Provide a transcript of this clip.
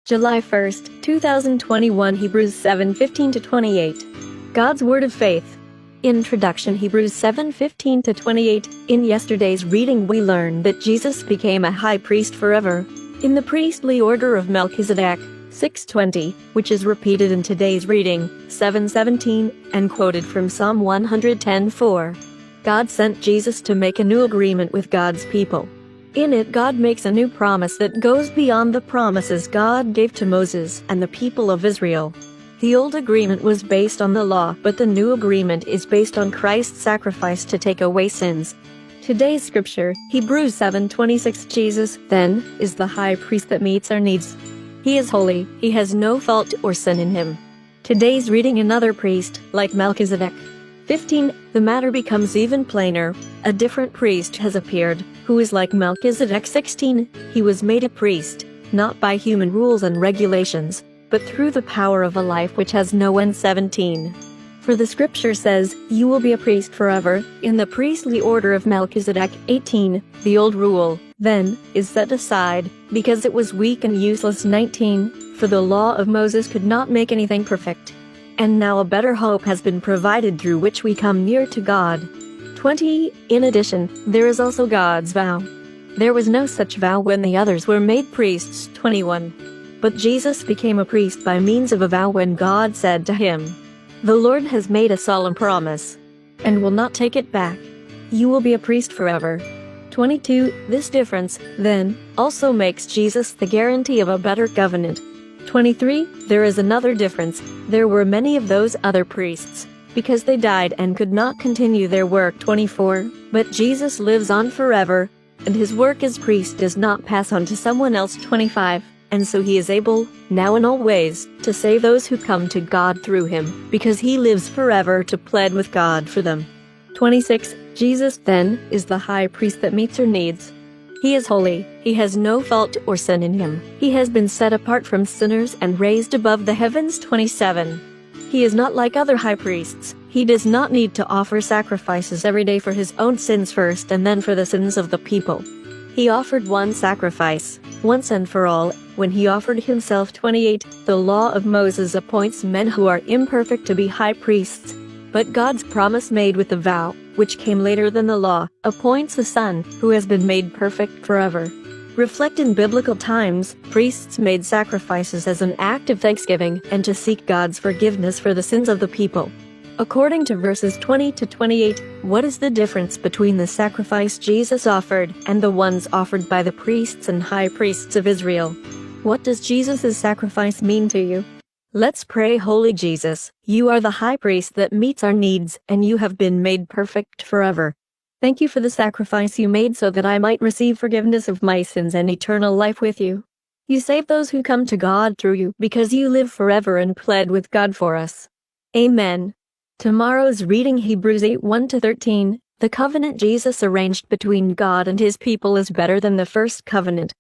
July 1st, 2021 Hebrews 7:15-28. God's Word of Faith. Introduction. Hebrews 7:15-28. In yesterday's reading we learned that Jesus became a high priest forever, in the priestly order of Melchizedek, 6:20, which is repeated in today's reading, 7:17, and quoted from Psalm 110:4. God sent Jesus to make a new agreement with God's people. In it, God makes a new promise that goes beyond the promises God gave to Moses and the people of Israel. The old agreement was based on the law, but the new agreement is based on Christ's sacrifice to take away sins. Today's scripture, Hebrews 7:26. Jesus, then, is the high priest that meets our needs. He is holy, he has no fault or sin in him. Today's reading. Another priest, like Melchizedek. 15. The matter becomes even plainer. A different priest has appeared, who is like Melchizedek. 16. He was made a priest, not by human rules and regulations, but through the power of a life which has no end. 17. For the scripture says, "You will be a priest forever," in the priestly order of Melchizedek. 18. The old rule, then, is set aside, because it was weak and useless. 19. For the law of Moses could not make anything perfect. And now a better hope has been provided through which we come near to God. 20. In addition, there is also God's vow. There was no such vow when the others were made priests. 21. But Jesus became a priest by means of a vow when God said to him, "The Lord has made a solemn promise, and will not take it back. You will be a priest forever." 22. This difference, then, also makes Jesus the guarantee of a better covenant. 23. There is another difference. There were many of those other priests, because they died and could not continue their work. 24. But Jesus lives on forever, and his work as priest does not pass on to someone else. 25. And so he is able, now and always, to save those who come to God through him, because he lives forever to plead with God for them. 26. Jesus, then, is the high priest that meets our needs. He is holy, he has no fault or sin in him. He has been set apart from sinners and raised above the heavens. 27. He is not like other high priests. He does not need to offer sacrifices every day for his own sins first and then for the sins of the people. He offered one sacrifice, once and for all, when he offered himself. 28. The law of Moses appoints men who are imperfect to be high priests. But God's promise made with the vow, which came later than the law, appoints a son, who has been made perfect forever. Reflect in biblical times, priests made sacrifices as an act of thanksgiving and to seek God's forgiveness for the sins of the people. According to verses 20-28, what is the difference between the sacrifice Jesus offered and the ones offered by the priests and high priests of Israel? What does Jesus' sacrifice mean to you? Let's pray. Holy Jesus, you are the high priest that meets our needs, and you have been made perfect forever. Thank you for the sacrifice you made so that I might receive forgiveness of my sins and eternal life with you. You save those who come to God through you, because you live forever and plead with God for us. Amen. Tomorrow's reading. Hebrews 8:1-13. The covenant Jesus arranged between God and his people is better than the first covenant,